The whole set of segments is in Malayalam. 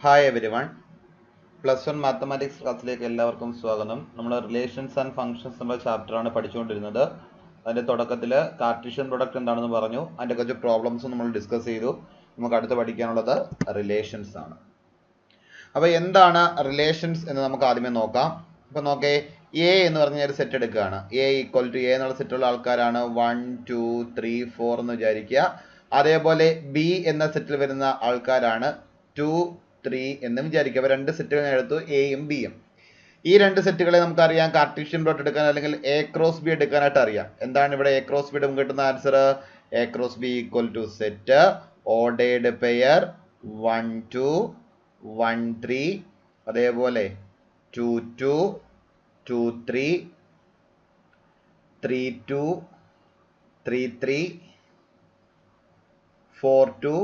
ഹായ് എവരി വൺ, +1 മാത്തമാറ്റിക്സ് ക്ലാസ്സിലേക്ക് എല്ലാവർക്കും സ്വാഗതം. നമ്മൾ റിലേഷൻസ് ആൻഡ് ഫംഗ്ഷൻസ് എന്ന ചാപ്റ്ററാണ് പഠിച്ചുകൊണ്ടിരുന്നത്. അതിൻ്റെ തുടക്കത്തിൽ കാർട്ടീഷ്യൻ പ്രൊഡക്റ്റ് എന്താണെന്ന് പറഞ്ഞു, അതിൻ്റെ കുറച്ച് പ്രോബ്ലംസും നമ്മൾ ഡിസ്കസ് ചെയ്തു. നമുക്ക് അടുത്ത് പഠിക്കാനുള്ളത് റിലേഷൻസ് ആണ്. അപ്പോൾ എന്താണ് റിലേഷൻസ് എന്ന് നമുക്ക് ആദ്യമേ നോക്കാം. അപ്പോൾ നോക്കേ, എ എന്ന് പറഞ്ഞ ഒരു സെറ്റ് എടുക്കുകയാണ്. എ ഈക്വൽ ടു എ എന്നുള്ള സെറ്റുള്ള ആൾക്കാരാണ് 1 2 3 4 എന്ന് വിചാരിക്കുക. അതേപോലെ ബി എന്ന സെറ്റിൽ വരുന്ന ആൾക്കാരാണ് 2 3 എന്ന് വിചാരിക്കുക. അപ്പോൾ രണ്ട് സെറ്റുകൾ ഞാൻ എടുത്തു, എയും ബിയും. ഈ രണ്ട് സെറ്റുകളെ നമുക്കറിയാം കാർട്ടീഷ്യൻ പ്ലോട്ട് എടുക്കാൻ അല്ലെങ്കിൽ എ ക്രോസ് ബി എടുക്കാനായിട്ട് അറിയാം. എന്താണ് ഇവിടെ എ ക്രോസ് ബി നമുക്ക് കിട്ടുന്ന answer? A cross B equal to set ordered pair 1 2 1 3, അതേപോലെ 2 2 2 3 3 2 3 3 4 2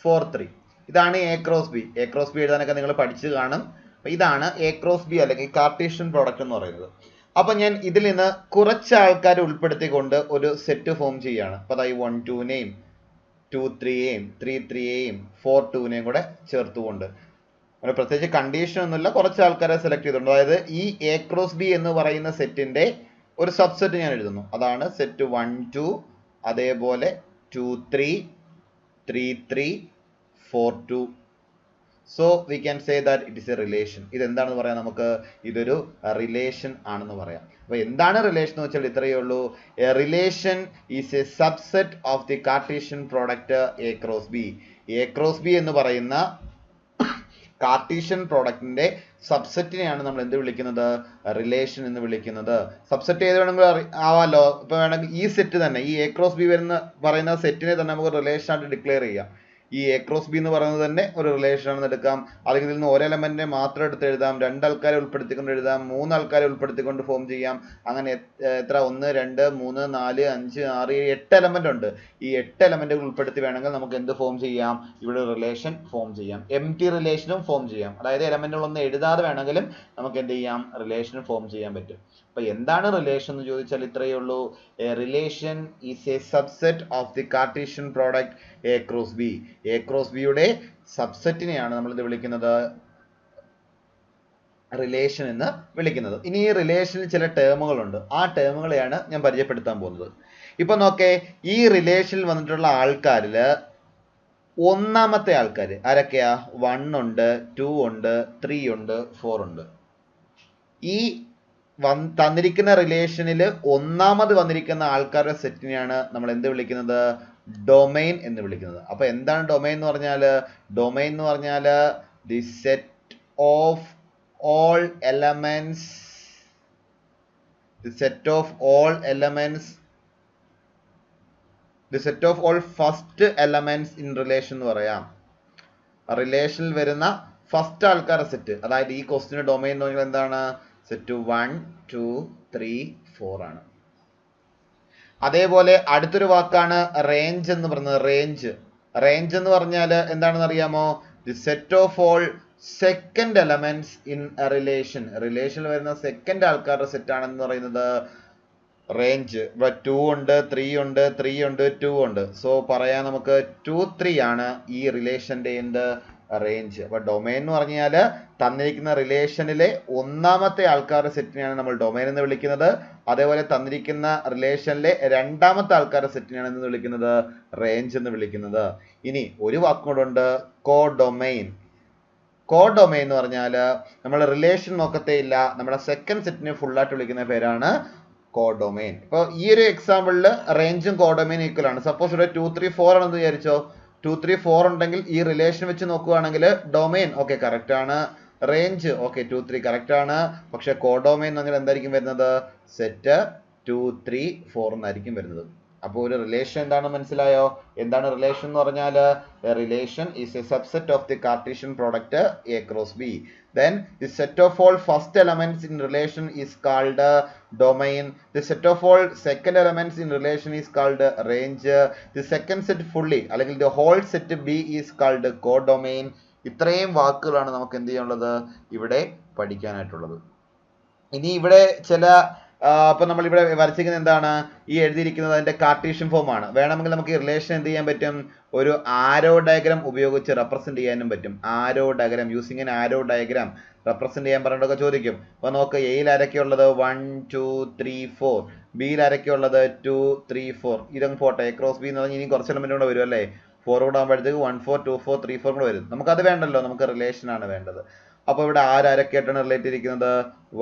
4 3. ഇതാണ് A cross B. A cross B എഴുതാനൊക്കെ നിങ്ങൾ പഠിച്ചു കാണും. ഇതാണ് എ ക്രോസ് ബി അല്ലെങ്കിൽ കാർട്ടീഷ്യൻ പ്രോഡക്റ്റ് എന്ന് പറയുന്നത്. അപ്പൊ ഞാൻ ഇതിൽ നിന്ന് കുറച്ച് ആൾക്കാരെ ഉൾപ്പെടുത്തിക്കൊണ്ട് ഒരു സെറ്റ് ഫോം ചെയ്യാണ്. അപ്പൊ അതായത് 1 2നെയും 2 3യെയും 3 3യെയും 4 2നെയും കൂടെ ചേർത്തുകൊണ്ട് ഒരു പ്രത്യേകിച്ച് കണ്ടീഷൻ ഒന്നുമില്ല, കുറച്ച് ആൾക്കാരെ സെലക്ട് ചെയ്തിട്ടുണ്ട്. അതായത് ഈ എ ക്രോസ് ബി എന്ന് പറയുന്ന സെറ്റിന്റെ ഒരു സബ്സെറ്റ് ഞാൻ എഴുതുന്നു. അതാണ് സെറ്റ് 1 2, അതേപോലെ 2 3 3 3 4 2. So we can say that it is A relation. ഇതെന്താണെന്ന് പറയാം, നമുക്ക് ഇതൊരു റിലേഷൻ ആണെന്ന് പറയാം. അപ്പൊ എന്താണ് റിലേഷൻ എന്ന് വെച്ചാൽ ഇത്രയേ ഉള്ളൂ. A relation is A subset of the Cartesian product A cross B. A cross B എന്ന് പറയുന്ന കാർട്ടീഷ്യൻ പ്രോഡക്റ്റിന്റെ സബ്സെറ്റിനെയാണ് നമ്മൾ എന്ത് വിളിക്കുന്നത്? റിലേഷൻ എന്ന് വിളിക്കുന്നത്. സബ്സെറ്റ് ഏത് വേണമെങ്കിൽ ആവാമല്ലോ. ഇപ്പൊ വേണമെങ്കിൽ ഈ സെറ്റ് തന്നെ, ഈ എ ക്രോസ് ബി പറയുന്ന സെറ്റിനെ തന്നെ നമുക്ക് റിലേഷൻ ആയിട്ട് ഡിക്ലെയർ ചെയ്യാം. ഈ എ ക്രോസ് ബി എന്ന് പറയുന്നത് തന്നെ ഒരു റിലേഷൻ ആണെന്ന് എടുക്കാം. അല്ലെങ്കിൽ ഇതിൽ നിന്ന് ഒരു എലമെന്റിനെ മാത്രം എടുത്ത് എഴുതാം, രണ്ടാൾക്കാരെ ഉൾപ്പെടുത്തിക്കൊണ്ട് എഴുതാം, മൂന്നാൾക്കാരെ ഉൾപ്പെടുത്തിക്കൊണ്ട് ഫോം ചെയ്യാം. അങ്ങനെ എത്ര 1 2 3 4 5 6 8 എലമെന്റ് ഉണ്ട്. ഈ 8 എലമെന്റുകൾ ഉൾപ്പെടുത്തി വേണമെങ്കിൽ നമുക്ക് എന്ത് ഫോം ചെയ്യാം? ഇവിടെ റിലേഷൻ ഫോം ചെയ്യാം. എംപ്റ്റി റിലേഷനും ഫോം ചെയ്യാം. അതായത് എലമെന്റുകളൊന്നും എഴുതാതെ വേണമെങ്കിലും നമുക്ക് എന്ത് ചെയ്യാം? റിലേഷൻ ഫോം ചെയ്യാൻ പറ്റും. അപ്പൊ എന്താണ് റിലേഷൻ എന്ന് ചോദിച്ചാൽ ഇത്രയേ ഉള്ളൂ. A relation is A subset of the Cartesian product A cross B. A cross ബിയുടെ സബ്സെറ്റിനെയാണ് നമ്മൾ ഇത് വിളിക്കുന്നത് റിലേഷൻ എന്ന് വിളിക്കുന്നത്. ഇനി ഈ റിലേഷനിൽ ചില ടേമുകളുണ്ട്. ആ ടേമുകളെയാണ് ഞാൻ പരിചയപ്പെടുത്താൻ പോകുന്നത്. ഇപ്പൊ നോക്കേ, ഈ റിലേഷനിൽ വന്നിട്ടുള്ള ആൾക്കാരില് ഒന്നാമത്തെ ആൾക്കാർ ആരൊക്കെയാ? 1 ഉണ്ട്, 2 ഉണ്ട്, 3 ഉണ്ട്, 4 ഉണ്ട്. ഈ തന്നിരിക്കുന്ന റിലേഷനിൽ ഒന്നാമത് വന്നിരിക്കുന്ന ആൾക്കാരുടെ സെറ്റിനെയാണ് നമ്മൾ എന്ത് വിളിക്കുന്നത്? ഡൊമൈൻ എന്ന് വിളിക്കുന്നത്. അപ്പൊ എന്താണ് ഡൊമൈൻ എന്ന് പറഞ്ഞാല്? ഡൊമൈൻ എന്ന് പറഞ്ഞാല് the set of all elements, the set of all elements, the set of all first elements in relation എന്ന് പറയാം. റിലേഷനിൽ വരുന്ന ഫസ്റ്റ് ആൾക്കാരുടെ സെറ്റ്. അതായത് ഈ ക്വസ്റ്റിന് ഡൊമൈൻ എന്ന് പറഞ്ഞാൽ എന്താണ്? സെറ്റ് 1 2 3 4 ആണ്. അതേപോലെ അടുത്തൊരു വാക്കാണ് റേഞ്ച് എന്ന് പറയുന്നത്. റേഞ്ച് എന്ന് പറഞ്ഞാൽ എന്താണെന്ന് അറിയാമോ? The set of all second elements in A relation. റിലേഷനിൽ വരുന്ന സെക്കൻഡ് ആൾക്കാരുടെ സെറ്റ് ആണെന്ന് പറയുന്നത് റേഞ്ച്. ഇവിടെ 2 ഉണ്ട്, 3 ഉണ്ട്, 3 ഉണ്ട്, 2 ഉണ്ട്. സോ പറയാം നമുക്ക് 2 3 ആണ് ഈ റിലേഷന്റെ എന്ത്? റേഞ്ച്. അപ്പൊ ഡൊമൈൻ എന്ന് പറഞ്ഞാൽ തന്നിരിക്കുന്ന റിലേഷനിലെ ഒന്നാമത്തെ ആൾക്കാരുടെ സെറ്റിനെയാണ് നമ്മൾ ഡൊമൈൻ എന്ന് വിളിക്കുന്നത്. അതേപോലെ തന്നിരിക്കുന്ന റിലേഷനിലെ രണ്ടാമത്തെ ആൾക്കാരുടെ സെറ്റിനെയാണ് എന്ന് വിളിക്കുന്നത് റേഞ്ച് എന്ന് വിളിക്കുന്നത്. ഇനി ഒരു വാക്കുകൂടുണ്ട്, കോഡൊമൈൻ. കോഡൊമൈൻ എന്ന് പറഞ്ഞാൽ നമ്മൾ റിലേഷൻ നോക്കത്തേ ഇല്ല, നമ്മുടെ സെക്കൻഡ് സെറ്റിനെ ഫുള്ളായിട്ട് വിളിക്കുന്ന പേരാണ് കോഡൊമൈൻ. ഇപ്പോൾ ഈ ഒരു എക്സാമ്പിളിൽ റേഞ്ചും കോഡൊമൈൻ ഈക്വൽ ആണ്. സപ്പോസ് ഇവിടെ 2 3 4 ആണെന്ന് വിചാരിച്ചോ. 2 3 4 ഉണ്ടെങ്കിൽ ഈ റിലേഷൻ വെച്ച് നോക്കുകയാണെങ്കിൽ ഡൊമൈൻ ഓക്കെ കറക്റ്റ് ആണ്, റേഞ്ച് ഓക്കെ 2 3 കറക്റ്റ് ആണ്. പക്ഷെ കോഡൊമൈൻ എന്ന് പറഞ്ഞാൽ എന്തായിരിക്കും വരുന്നത്? സെറ്റ് 2 3 4 എന്നായിരിക്കും വരുന്നത്. അപ്പോൾ ഒരു റിലേഷൻ എന്താണെന്ന് മനസ്സിലായോ? എന്താണ് റിലേഷൻ എന്ന് പറഞ്ഞാൽ? Relation is A subset of the Cartesian product A cross B. Then the set of all first elements in relation is called domain. The set of all second elements in relation is called range. The second set fully അല്ലെങ്കിൽ the whole set B is called codomain. ഇത്രയും വാക്കുകളാണ് നമുക്ക് എന്ത് ചെയ്യാനുള്ളത്? ഇവിടെ പഠിക്കാനായിട്ടുള്ളത്. ഇനി ഇവിടെ ചില അപ്പൊ നമ്മളിവിടെ വരച്ചിരിക്കുന്നത് എന്താണ്? ഈ എഴുതിയിരിക്കുന്നത് അതിന്റെ കാർട്ടീഷ്യൻ ഫോം ആണ്. വേണമെങ്കിൽ നമുക്ക് ഈ റിലേഷൻ എന്ത് ചെയ്യാൻ പറ്റും? ഒരു ആരോ ഡയഗ്രാം ഉപയോഗിച്ച് റെപ്രസെന്റ് ചെയ്യാനും പറ്റും. Arrow diagram using an arrow diagram represent ചെയ്യാൻ പറഞ്ഞിട്ടൊക്കെ ചോദിക്കും. അപ്പൊ നോക്ക്, എയിൽ ആരൊക്കെയുള്ളത്? 1 2 3 4. ബിയിൽ ആരൊക്കെയുള്ളത്? 2 3 4. ഇതങ്ങ് പോട്ടെ. എ ക്രോസ് ബി എന്ന് പറഞ്ഞാൽ ഇനി കുറച്ച് എലമെന്റ് കൂടെ വരും അല്ലേ? 4 കൂടെ ആകുമ്പോഴത്തേക്ക് 1 4 2 4 3 4 കൂടെ വരും. നമുക്കത് വേണ്ടല്ലോ, നമുക്ക് റിലേഷൻ ആണ് വേണ്ടത്. അപ്പൊ ഇവിടെ ആരൊക്കെയായിട്ടാണ് റിലേറ്റ് ചെയ്തിരിക്കുന്നത്?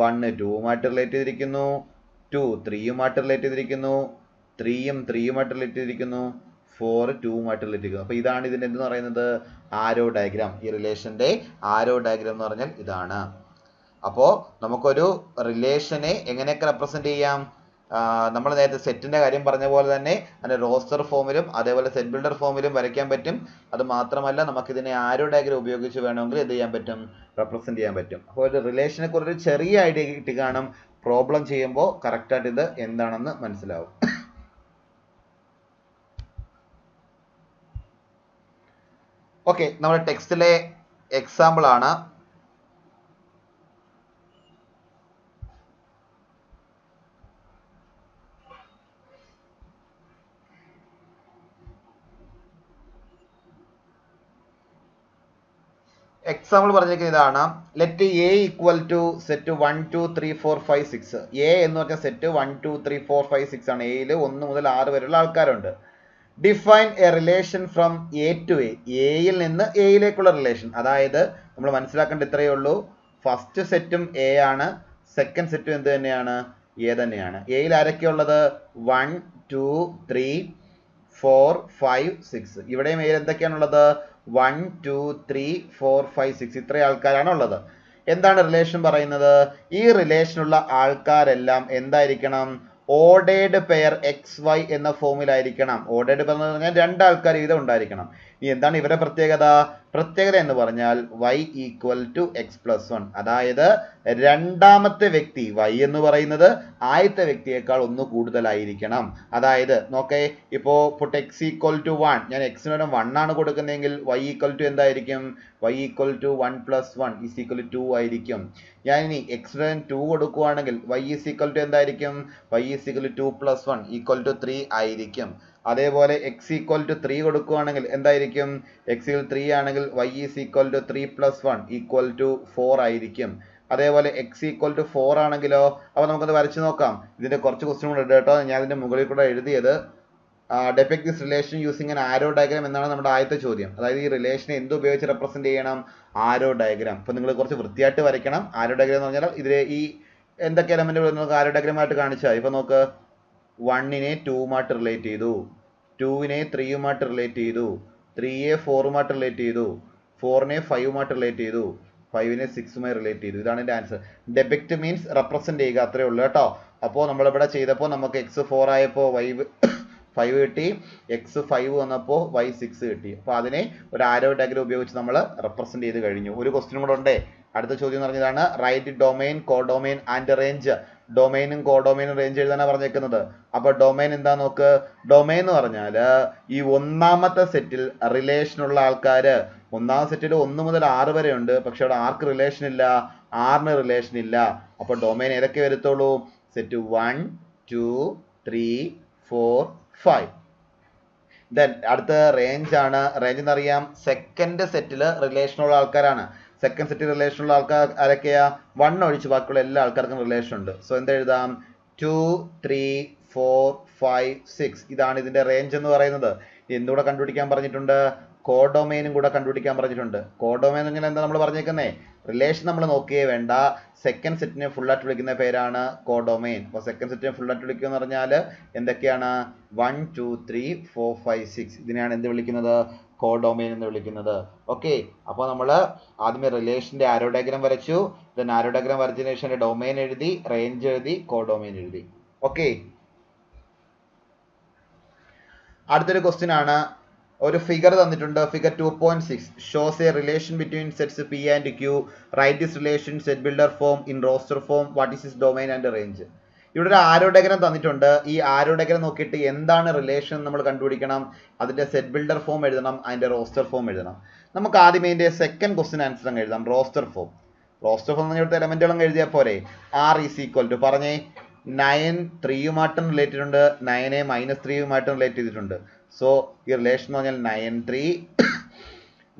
1 2 റിലേറ്റ് ചെയ്തിരിക്കുന്നു, 2 3 റിലേറ്റ് ചെയ്തിരിക്കുന്നു, 3 3 റിലേറ്റ് ചെയ്തിരിക്കുന്നു, 4 2 റിലേറ്റ് ചെയ്തിരിക്കുന്നു. അപ്പൊ ഇതാണ് ഇതിന്റെ എന്തെന്ന് പറയുന്നത്? ആരോ ഡയഗ്രാം. ഈ റിലേഷന്റെ ആരോ ഡയഗ്രാം എന്ന് പറഞ്ഞാൽ ഇതാണ്. അപ്പോ നമുക്കൊരു റിലേഷനെ എങ്ങനെയൊക്കെ റെപ്രസെന്റ് ചെയ്യാം? നമ്മൾ നേരത്തെ സെറ്റിന്റെ കാര്യം പറഞ്ഞ പോലെ തന്നെ അതിന്റെ റോസ്റ്റർ ഫോമിലും അതേപോലെ സെറ്റ് ബിൽഡർ ഫോമിലും വരയ്ക്കാൻ പറ്റും. അത് മാത്രമല്ല നമുക്ക് ഇതിനെ ആരോ ഡയഗ്രാം ഉപയോഗിച്ച് വേണമെങ്കിൽ എന്ത് ചെയ്യാൻ പറ്റും? റെപ്രസെന്റ് ചെയ്യാൻ പറ്റും. അപ്പോൾ ഒരു റിലേഷനെ കുറിച്ച് ഒരു ചെറിയ ഐഡിയ കിട്ടി കാണും. പ്രോബ്ലം ചെയ്യുമ്പോൾ കറക്റ്റായിട്ട് ഇത് എന്താണെന്ന് മനസ്സിലാവും. ഓക്കെ, നമ്മുടെ ടെക്സ്റ്റിലെ എക്സാമ്പിൾ ആണ്. എക്സാമ്പിൾ പറഞ്ഞിരിക്കുന്നത് ഇതാണ്. Let A equal to set 1 2 3 4 5 6. A എന്ന് പറഞ്ഞ സെറ്റ് 1 2 3 4 5 6 ആണ്. എയിൽ 1 മുതൽ 6 വരെയുള്ള ആൾക്കാരുണ്ട്. Define a relation from A to A. എയിൽ നിന്ന് എയിലേക്കുള്ള റിലേഷൻ. അതായത് നമ്മൾ മനസ്സിലാക്കേണ്ട ഇത്രയേ ഉള്ളൂ. ഫസ്റ്റ് സെറ്റും എ ആണ്, സെക്കൻഡ് സെറ്റും എന്ത് തന്നെയാണ്? എ തന്നെയാണ്. എയിൽ ആരൊക്കെയുള്ളത്? 1 2 3 4 5 6. ഇവിടെയും എയിൽ എന്തൊക്കെയാണുള്ളത്? 1 2 3 4 5 6. ഇത്രയും ആൾക്കാരാണ് ഉള്ളത്. എന്താണ് റിലേഷൻ പറയുന്നത്? ഈ റിലേഷനുള്ള ആൾക്കാരെല്ലാം എന്തായിരിക്കണം? ഓർഡേർഡ് പെയർ XY എന്ന ഫോമിലായിരിക്കണം. ഓർഡേർഡ് പെയർ എന്ന് പറഞ്ഞാൽ രണ്ടാൾക്കാർ വീതം ഉണ്ടായിരിക്കണം. ഇനി എന്താണ് ഇവരുടെ പ്രത്യേകത? പ്രത്യേകത എന്ന് പറഞ്ഞാൽ y ഈക്വൽ ടു x+1. അതായത് രണ്ടാമത്തെ വ്യക്തി y എന്ന് പറയുന്നത് ആദ്യത്തെ വ്യക്തിയേക്കാൾ ഒന്ന് കൂടുതലായിരിക്കണം. അതായത് നോക്കേ, ഇപ്പോ x ഈക്വൽ ടു 1, ഞാൻ x ന് 1 ആണ് കൊടുക്കുന്നതെങ്കിൽ y ഈക്വൽ ടു എന്തായിരിക്കും? y equal to 1 + 1 is equal to 2 ആയിരിക്കും. ഞാൻ ഇനി x ന് 2 കൊടുക്കുകയാണെങ്കിൽ y ഈസ് ഈക്വൽ ടു എന്തായിരിക്കും? y is equal to 2 + 1 equal to 3 ആയിരിക്കും. അതേപോലെ x ഈക്വൽ ടു 3 കൊടുക്കുകയാണെങ്കിൽ എന്തായിരിക്കും? x 3 ആണെങ്കിൽ y is equal to 3 + 1 equal to 4 ആയിരിക്കും. അതേപോലെ x ഈക്വൽ ടു 4 ആണെങ്കിലോ? അപ്പൊ നമുക്കത് വരച്ചു നോക്കാം. ഇതിന്റെ കുറച്ച് ക്വസ്റ്റ്യൻ കൂടെ ഉണ്ട് കേട്ടോ, ഞാൻ ഇതിന്റെ മുകളിൽ കൂടെ എഴുതിയത്. Depict this relation using an arrow diagram എന്നാണ് നമ്മുടെ ആദ്യത്തെ ചോദ്യം. അതായത് ഈ റിലേഷനെ എന്ത് ഉപയോഗിച്ച് റെപ്രസെന്റ് ചെയ്യണം? ആരോ ഡയഗ്രാം. അപ്പൊ നിങ്ങൾ കുറച്ച് വൃത്തിയായിട്ട് വരയ്ക്കണം. ആരോ ഡയഗ്രാം എന്ന് പറഞ്ഞാൽ ഇതിലെ ഈ എന്തൊക്കെ എലമെന്റ് നമുക്ക് ആരോ ഡയഗ്രാം ആയിട്ട് കാണിച്ചാൽ, ഇപ്പൊ നോക്ക്, 1നെ 2 റിലേറ്റ് ചെയ്തു, 2നെ 3 റിലേറ്റ് ചെയ്തു, 3യെ 4 റിലേറ്റ് ചെയ്തു, 4നെ 5 റിലേറ്റ് ചെയ്തു, 5നെ 6 റിലേറ്റ് ചെയ്തു. ഇതാണ് എന്റെ ആൻസർ. ഡെപിക്ട് മീൻസ് റെപ്രസെന്റ് ചെയ്യുക, അത്രേ ഉള്ളൂ കേട്ടോ. അപ്പോൾ നമ്മളിവിടെ ചെയ്തപ്പോൾ നമുക്ക് x 4 ആയപ്പോൾ y 5 കിട്ടി, x 5 വന്നപ്പോൾ y 6 കിട്ടി. അപ്പൊ അതിനെ ഒരു ആരോ ഡയഗ്രാം ഉപയോഗിച്ച് നമ്മൾ റെപ്രസെന്റ് ചെയ്ത് കഴിഞ്ഞു. ഒരു ക്വസ്റ്റ്യൻ കൂടെ ഉണ്ട്. അടുത്ത ചോദ്യം എന്ന് പറഞ്ഞതാണ് write domain, codomain and range. ഡൊമൈനും കോഡൊമൈനും റേഞ്ച് എഴുതാനാണ് പറഞ്ഞേക്കുന്നത്. അപ്പൊ ഡൊമൈൻ എന്താ നോക്ക്. ഡൊമൈൻ എന്ന് പറഞ്ഞാല് ഈ ഒന്നാമത്തെ സെറ്റിൽ റിലേഷൻ ഉള്ള ആൾക്കാര്, ഒന്നാമത്തെ സെറ്റിൽ 1 മുതൽ 6 വരെ ഉണ്ട്. പക്ഷെ അവിടെ ആർക്ക് റിലേഷൻ ഇല്ല? 6ന് റിലേഷൻ ഇല്ല. അപ്പൊ ഡൊമൈൻ ഏതൊക്കെ വരത്തുള്ളൂ? സെറ്റ് 1 2 3 4 5. ദെൻ അടുത്ത റേഞ്ച് ആണ്. റേഞ്ച് എന്നറിയാം, സെക്കൻഡ് സെറ്റിൽ റിലേഷൻ ഉള്ള ആൾക്കാരാണ്. സെക്കൻഡ് സെറ്റിൽ റിലേഷൻ ഉള്ള ആൾക്കാർ ആരൊക്കെയാ? 1 ഒഴിച്ച് ബാക്കിയുള്ള എല്ലാ ആൾക്കാർക്കും റിലേഷൻ ഉണ്ട്. സോ എന്തെഴുതാം? 2 3 4 5 6. ഇതാണ് ഇതിന്റെ റേഞ്ച് എന്ന് പറയുന്നത്. എന്തുകൂടെ കണ്ടുപിടിക്കാൻ പറഞ്ഞിട്ടുണ്ട്? കോഡൊമൈനും കൂടെ കണ്ടുപിടിക്കാൻ പറഞ്ഞിട്ടുണ്ട്. കോഡൊമൈൻ എന്ന് പറഞ്ഞാൽ എന്താ നമ്മൾ പറഞ്ഞേക്കുന്നേ? റിലേഷൻ നമ്മൾ നോക്കിയേ വേണ്ട, സെക്കൻഡ് സെറ്റിനെ ഫുൾ ആയിട്ട് വിളിക്കുന്ന പേരാണ് കോഡൊമൈൻ. അപ്പോൾ സെക്കൻഡ് സെറ്റിനെ ഫുൾ ആയിട്ട് വിളിക്കുക എന്ന് പറഞ്ഞാൽ എന്തൊക്കെയാണ്? 1 2 3 4 5 6. ഇതിനെയാണ് എന്ത് വിളിക്കുന്നത്? കോഡൊമൈൻ എന്ന് വിളിക്കുന്നത്. ഓക്കെ, അപ്പോൾ നമ്മൾ ആദ്യമേ റിലേഷന്റെ ആരോ ഡയഗ്രാം വരച്ചു. ദെൻ ആരോ ഡയഗ്രാം വരച്ചതിന് ശേഷം ഡൊമൈൻ എഴുതി, റേഞ്ച് എഴുതി, കോഡൊമൈൻ എഴുതി. ഓക്കെ, അടുത്തൊരു ക്വസ്റ്റ്യൻ ആണ്. ഒരു ഫിഗർ തന്നിട്ടുണ്ട്. Figure 2.6 shows a relation between sets P and Q. Write this relation set builder form in roster form. What is this domain and range? ഇവിടെ ഒരു ആരോ ഡയഗ്രാം തന്നിട്ടുണ്ട്. ഈ ആരോ ഡയഗ്രാം നോക്കിയിട്ട് എന്താണ് റിലേഷൻ നമ്മൾ കണ്ടുപിടിക്കണം. അതിന്റെ സെറ്റ് ബിൽഡർ ഫോം എഴുതണം, അതിന്റെ റോസ്റ്റർ ഫോം എഴുതണം. നമുക്ക് ആദ്യമേ ഇതിന്റെ സെക്കൻഡ് ക്വസ്റ്റ്യൻ ആൻസർ അങ്ങ് എഴുതാം. Roster form. റോസ്റ്റർ ഫോം എന്ന് പറഞ്ഞ എലമെന്റുകളും എഴുതിയാൽ പോരെ. R ഈസ് ഈക്വൽ ടു പറഞ്ഞേ 9 3യുമായിട്ടും റിലേറ്റ് ചെയ്തിട്ടുണ്ട്, 9 -3യുമായിട്ടും റിലേറ്റ് ചെയ്തിട്ടുണ്ട്. സോ ഈ റിലേഷൻ എന്ന് പറഞ്ഞാൽ 9 3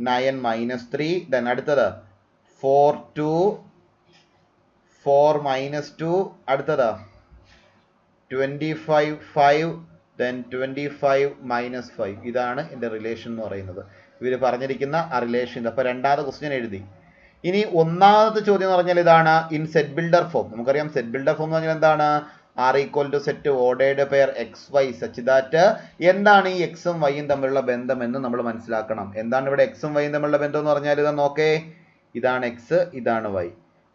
9 -3, ദെൻ അടുത്തത് 4 2 4 -2, അടുത്തത് 25 5, then 25 -5. ഇതാണ് എൻ്റെ റിലേഷൻ എന്ന് പറയുന്നത്. ഇവർ പറഞ്ഞിരിക്കുന്ന ആ റിലേഷൻ. അപ്പോൾ രണ്ടാമത്തെ ക്വസ്റ്റ്യൻ എഴുതി. ഇനി ഒന്നാമത്തെ ചോദ്യം എന്ന് പറഞ്ഞാൽ ഇതാണ്, ഇൻ സെറ്റ് ബിൽഡർ ഫോം. നമുക്കറിയാം സെറ്റ് ബിൽഡർ ഫോം എന്ന് പറഞ്ഞാൽ എന്താണ്, R equal to set ordered pair x y such that. എന്താണ് ഈ എക്സും വൈയും തമ്മിലുള്ള ബന്ധം എന്ന് നമ്മൾ മനസ്സിലാക്കണം. എന്താണ് ഇവിടെ എക്സും വൈയും തമ്മിലുള്ള ബന്ധം എന്ന് പറഞ്ഞാൽ ഇതാ നോക്കേ, ഇതാണ് എക്സ്, ഇതാണ് വൈ.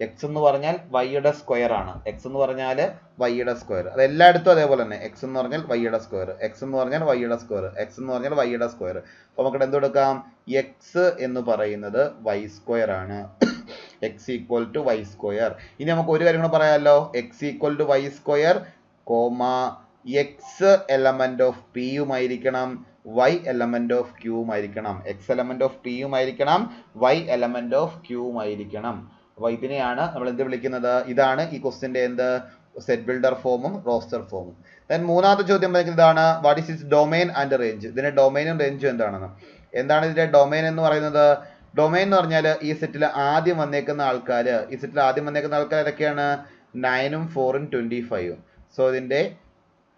എക്സ് എന്ന് പറഞ്ഞാൽ വൈയുടെ സ്ക്വയർ ആണ്. എക്സ് എന്ന് പറഞ്ഞാൽ വൈയുടെ സ്ക്വയർ. അത് എല്ലായിടത്തും അതേപോലെ തന്നെ. എക്സ് എന്ന് പറഞ്ഞാൽ വൈയുടെ സ്ക്വയർ, എക്സ് എന്ന് പറഞ്ഞാൽ വൈയുടെ സ്ക്വയർ, എക്സ് എന്ന് പറഞ്ഞാൽ വൈയുടെ സ്ക്വയർ. അപ്പോൾ നമുക്ക് എന്ത് കൊടുക്കാം, എക്സ് എന്ന് പറയുന്നത് വൈ സ്ക്വയർ ആണ്. X equal to y square. ഇനി നമുക്ക് ഒരു കാര്യം കൂടെ പറയാമല്ലോ, x equal to y square comma x element of പിയുമായിരിക്കണം, വൈ എലമെന്റ് ഓഫ് ക്യൂമായിരിക്കണം. എക്സ് എലമെന്റ് ഓഫ് പിയുമായിരിക്കണം, വൈ എലമെന്റ് ഓഫ് ക്യൂമായിരിക്കണം. അപ്പോൾ ഇതിനെയാണ് നമ്മൾ എന്ത് വിളിക്കുന്നത്, ഇതാണ് ഈ ക്വസ്റ്റിന്റെ എന്ത്, സെറ്റ് ബിൽഡർ ഫോമും റോസ്റ്റർ ഫോമും. ദെൻ മൂന്നാമത്തെ ചോദ്യം ഇതാണ്, what is its domain and range. ഇതിന്റെ ഡൊമൈനും റേഞ്ചും എന്താണെന്ന്. എന്താണ് ഇതിന്റെ ഡൊമൈൻ എന്ന് പറയുന്നത്, ഡൊമൈൻ എന്ന് പറഞ്ഞാൽ ഈ സെറ്റിൽ ആദ്യം വന്നേക്കുന്ന ആൾക്കാർ, ഈ സെറ്റിൽ ആദ്യം വന്നേക്കുന്ന ആൾക്കാർ ഏതൊക്കെയാണ്, 9 4 25. സോ ഇതിന്റെ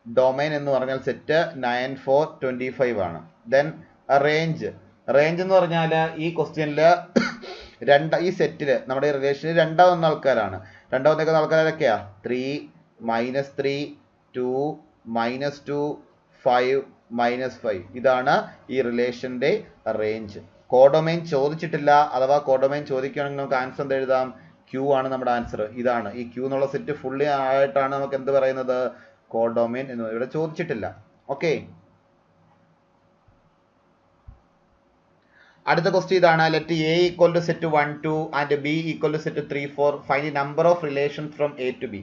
ഡൊമൈൻ എന്ന് പറഞ്ഞാൽ സെറ്റ് 9 4 25 ആണ്. Then range. റേഞ്ച് എന്ന് പറഞ്ഞാൽ ഈ ക്വസ്റ്റ്യനിൽ ഈ സെറ്റിൽ നമ്മുടെ റിലേഷനിൽ രണ്ടാം വന്ന ആൾക്കാരാണ്. രണ്ടാം വന്നേക്കുന്ന ആൾക്കാർ ഏതൊക്കെയാ, 3 -3 2 -2 5 -5. ഇതാണ് ഈ റിലേഷന്റെ റേഞ്ച്. കോഡൊമൈൻ ചോദിച്ചിട്ടില്ല, അഥവാ കോഡൊമൈൻ ചോദിക്കുകയാണെങ്കിൽ നമുക്ക് ആൻസർ എന്ത് എഴുതാം, ക്യൂ ആണ് നമ്മുടെ ആൻസർ. ഇതാണ് ഈ ക്യൂ എന്നുള്ള സെറ്റ് ഫുള്ളി ആയിട്ടാണ് നമുക്ക് എന്ത് പറയുന്നത്, കോഡൊമൈൻ എന്ന്. ഇവിടെ ചോദിച്ചിട്ടില്ല. ഓക്കെ, അടുത്ത ക്വസ്റ്റ്യൻ ഇതാണ്, let A equal to set 1 2 and B equal to set 3 4. Find the number of relation from A to B.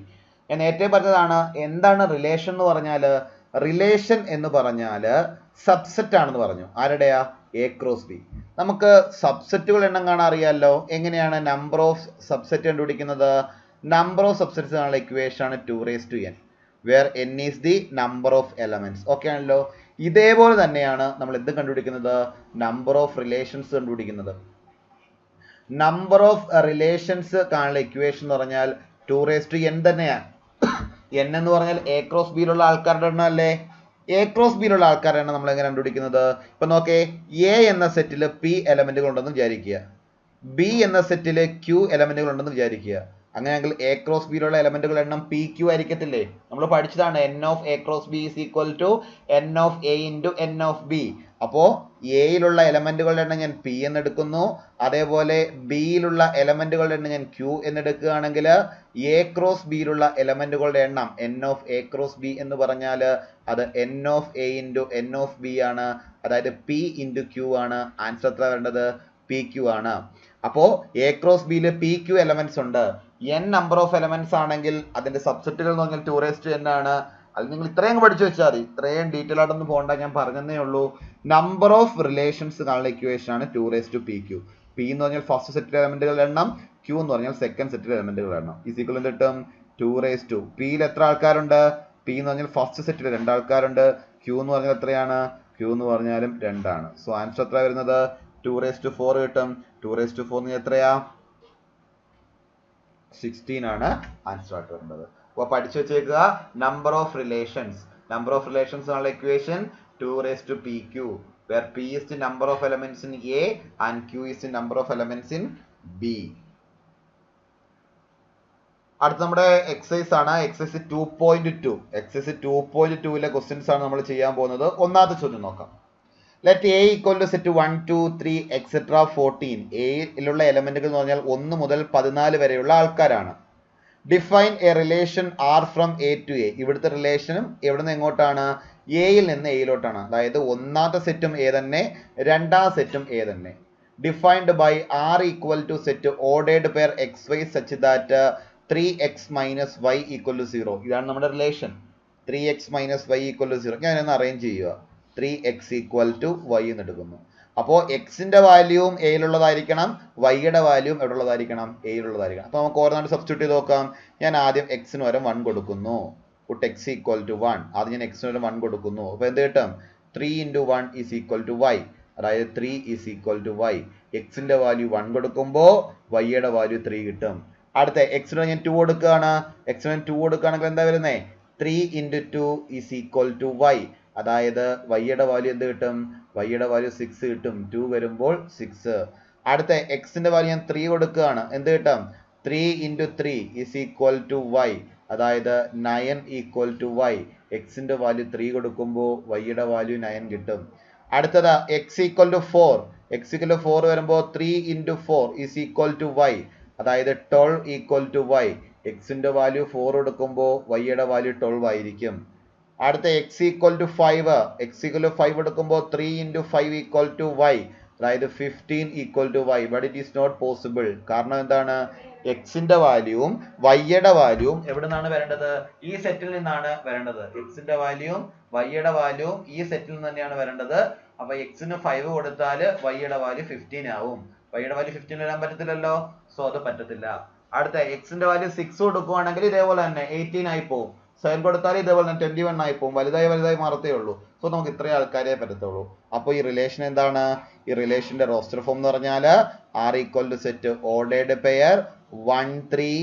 ഞാൻ നേരത്തെ പറഞ്ഞതാണ്, എന്താണ് റിലേഷൻ എന്ന് പറഞ്ഞാൽ, റിലേഷൻ എന്ന് പറഞ്ഞാൽ സബ്സെറ്റ് ആണെന്ന് പറഞ്ഞു. ആരുടെയാ, എ ക്രോസ് ബി. നമുക്ക് സബ്സെറ്റുകൾ എണ്ണം കാണാൻ അറിയാമല്ലോ. എങ്ങനെയാണ് നമ്പർ ഓഫ് സബ്സെറ്റ് കണ്ടുപിടിക്കുന്നത്, നമ്പർ ഓഫ് സബ്സെറ്റ്സ് ആണുള്ള ഇക്വേഷൻ ആണ് 2n, where n is the number of elements. Okay ആണല്ലോ. ഇതേപോലെ തന്നെയാണ് നമ്മൾ എന്ത് കണ്ടുപിടിക്കുന്നത്, നമ്പർ ഓഫ് റിലേഷൻസ് കണ്ടുപിടിക്കുന്നത്. നമ്പർ ഓഫ് റിലേഷൻസ് കാണുന്ന ഇക്വേഷൻ എന്ന് പറഞ്ഞാൽ 2n തന്നെയാണ്. n എന്ന് പറഞ്ഞാൽ എ ക്രോസ് ബിയിലുള്ള ആൾക്കാരുടെ എണ്ണം അല്ലേ. എ ക്രോസ് ബിയിലുള്ള ആൾക്കാരാണ് നമ്മൾ എങ്ങനെ കണ്ടുപിടിക്കുന്നത്. ഇപ്പൊ നോക്കേ, എ എന്ന സെറ്റിൽ പി എലമെന്റുകൾ ഉണ്ടെന്ന് വിചാരിക്കുക, ബി എന്ന സെറ്റിൽ ക്യൂ എലമെന്റുകൾ ഉണ്ടെന്ന് വിചാരിക്കുക. അങ്ങനെയെങ്കിൽ എ ക്രോസ് ബിയിലുള്ള എലമെന്റുകൾ എണ്ണം പി ക്യൂ ആയിരിക്കത്തില്ലേ. നമ്മൾ പഠിച്ചതാണ് n of A cross B is equal to n of A into n of B. അപ്പോൾ എയിലുള്ള എലമെന്റുകളുടെ എണ്ണം ഞാൻ പി എന്നെടുക്കുന്നു, അതേപോലെ ബിയിലുള്ള എലമെന്റുകളുടെ എണ്ണം ഞാൻ ക്യൂ എന്നെടുക്കുകയാണെങ്കിൽ എ ക്രോസ് ബിയിലുള്ള എലമെന്റുകളുടെ എണ്ണം n of A cross B എന്ന് പറഞ്ഞാൽ അത് n of A into n of B ആണ്. അതായത് പി ഇൻറ്റു ക്യൂ ആണ്. ആൻസർ എത്ര വേണ്ടത്, പി ക്യൂ ആണ്. അപ്പോൾ എ ക്രോസ് ബിയിൽ പി ക്യൂ എലമെന്റ്സ് ഉണ്ട്. n നമ്പർ ഓഫ് എലമെന്റ്സ് ആണെങ്കിൽ അതിന്റെ സബ്സെറ്റുകൾ എന്ന് പറഞ്ഞാൽ 2n ആണ്. അത് നിങ്ങൾ ഇത്രയും പഠിച്ചു വെച്ചാൽ മതി, ഇത്രയും ഡീറ്റെയിൽ ആയിട്ടൊന്നും പോകണ്ട, ഞാൻ പറഞ്ഞതേ ഉള്ളൂ. നമ്പർ ഓഫ് റിലേഷൻസ് കാണുന്ന ഇക്വേഷൻ ആണ് 2p. പി എന്ന് പറഞ്ഞാൽ ഫസ്റ്റ് സെറ്റിലെ എലമെന്റുകളുടെ എണ്ണം, ക്യൂ എന്ന് പറഞ്ഞാൽ സെക്കൻഡ് സെറ്റിലെ എലമെന്റുകളുടെ എണ്ണം. ഈസ് ഈക്വൽ എന്ത് കിട്ടും, 2 പിയിൽ എത്ര ആൾക്കാരുണ്ട്, പി എന്ന് പറഞ്ഞാൽ ഫസ്റ്റ് സെറ്റിൽ 2 ആൾക്കാരുണ്ട്, ക്യൂ എന്ന് പറഞ്ഞാൽ എത്രയാണ്, ക്യൂ എന്ന് പറഞ്ഞാലും 2 ആണ്. സോ ആൻസർ എത്ര വരുന്നത്, 2 കിട്ടും. 2 എത്രയാ, 16 ആണ് ആൻസർ ആയിട്ട് വരുന്നത്. അപ്പോൾ പഠിച്ചു വെച്ചേക്കുക, നമ്പർ ഓഫ് റിലേഷൻസ് ആണുള്ള equation 2pq, where p is the number of elements in A and q is the number of elements in B. അടുത്ത നമ്മുടെ എക്സസൈസ് ആണ്, എക്സസൈസ് 2.2. എക്സസൈസ് 2.2ലെ ക്വസ്റ്റ്യൻസ് ആണ് നമ്മൾ ചെയ്യാൻ പോകുന്നത്. ഒന്നാമത്തെ ചോദ്യം നോക്കാം. Let A equal to set 1 2 3 etcetera 14. എയിലുള്ള എലമെന്റുകൾ എന്ന് പറഞ്ഞാൽ 1 മുതൽ 14 വരെയുള്ള ആൾക്കാരാണ്. Define a relation R from A to A. ഇവിടുത്തെ റിലേഷനും എവിടെ നിന്ന് എങ്ങോട്ടാണ്, എയിൽ നിന്ന് എയിലോട്ടാണ്. അതായത് ഒന്നാമത്തെ സെറ്റും എ തന്നെ, രണ്ടാം സെറ്റും എ തന്നെ. Defined by R equal to set ordered pair x y such that 3x minus y equal to 0. ഇതാണ് നമ്മുടെ relation. 3x minus y equal to 0. ഞാനൊന്ന് അറേഞ്ച് ചെയ്യുക. 3x ഈക്വൽ ടു വൈ എന്ന് എടുക്കുന്നു. അപ്പോൾ എക്സിന്റെ വാല്യൂവും എയിലുള്ളതായിരിക്കണം, വൈയുടെ വാല്യൂവും എവിടെ ഉള്ളതായിരിക്കണം, എയിലുള്ളതായിരിക്കണം. അപ്പോൾ നമുക്ക് ഓരോന്നായിട്ട് സബ്സ്റ്റിറ്റ്യൂട്ട് ചെയ്ത് നോക്കാം. ഞാൻ ആദ്യം എക്സിന് പകരം 1 കൊടുക്കുന്നു. Put x equal to 1. ആദ്യം ഞാൻ എക്സിന് പകരം 1 കൊടുക്കുന്നു. അപ്പോൾ എന്ത് കിട്ടും? 3 × 1 ഈസ് ഈക്വൽ ടു y. അതായത് 3 ഈസ് ഈക്വൽ ടു y. എക്സിന്റെ വാല്യൂ 1 കൊടുക്കുമ്പോൾ വൈയുടെ വാല്യൂ 3 കിട്ടും. അടുത്ത എക്സിന് ഞാൻ 2 കൊടുക്കുകയാണ്. എക്സിന് 2 കൊടുക്കുകയാണെങ്കിൽ എന്താ വരുന്നത്? 3 × 2 ഈസ് ഈക്വൽ ടു y. അതായത് വൈയുടെ വാല്യൂ എന്ത് കിട്ടും? വൈയുടെ വാല്യൂ 6 കിട്ടും. 2 വരുമ്പോൾ 6. അടുത്ത എക്സിന്റെ വാല്യൂ ഞാൻ 3 കൊടുക്കുകയാണ്. എന്ത് കിട്ടും? 3 × 3 ഈസ് ഈക്വൽ ടു y. അതായത് 9 ഈക്വൽ ടു y. എക്സിന്റെ വാല്യൂ 3 കൊടുക്കുമ്പോൾ വൈയുടെ വാല്യൂ 9 കിട്ടും. അടുത്തത് x equal to 4. X equal to 4 വരുമ്പോൾ 3 × 4 ഈസ് ഈക്വൽ ടു y. അതായത് 12 ഈക്വൽ ടു y. എക്സിന്റെ വാല്യൂ 4 കൊടുക്കുമ്പോൾ വൈയുടെ വാല്യൂ 12 ആയിരിക്കും. അടുത്ത x equal to 5. X equal to 5 എടുക്കുമ്പോൾ 3 × 5 ഈക്വൽ ടു y. അതായത് 15 equal to y. But it is not possible. കാരണം എന്താണ്? എക്സിന്റെ വാല്യൂവും വൈയുടെ വാല്യൂവും എവിടെ നിന്നാണ് വരേണ്ടത്? ഈ സെറ്റിൽ നിന്നാണ് വരേണ്ടത്. എക്സിന്റെ വാല്യൂവും വൈയുടെ വാല്യൂവും ഈ സെറ്റിൽ നിന്ന് തന്നെയാണ് വരേണ്ടത്. അപ്പൊ എക്സിന് 5 കൊടുത്താൽ വൈയുടെ വാല്യൂ 15 ആവും. വൈയുടെ വാല്യൂ 15 വരാൻ പറ്റത്തില്ലല്ലോ. സോ അത് പറ്റത്തില്ല. അടുത്ത എക്സിന്റെ വാല്യൂ 6 കൊടുക്കുവാണെങ്കിൽ ഇതേപോലെ തന്നെ 18 ആയി പോകും. 7 കൊടുത്താൽ ഇതേപോലെ തന്നെ 21 ആയി പോകും. വലുതായി മാറത്തേ ഉള്ളൂ. സോ നമുക്ക് ഇത്രയും ആൾക്കാരെ പറ്റത്തുള്ളൂ. അപ്പോൾ ഈ റിലേഷൻ എന്താണ്? ഈ റിലേഷന്റെ റോസ്റ്റർ ഫോം എന്ന് പറഞ്ഞാൽ R equal to set ordered pair 1 3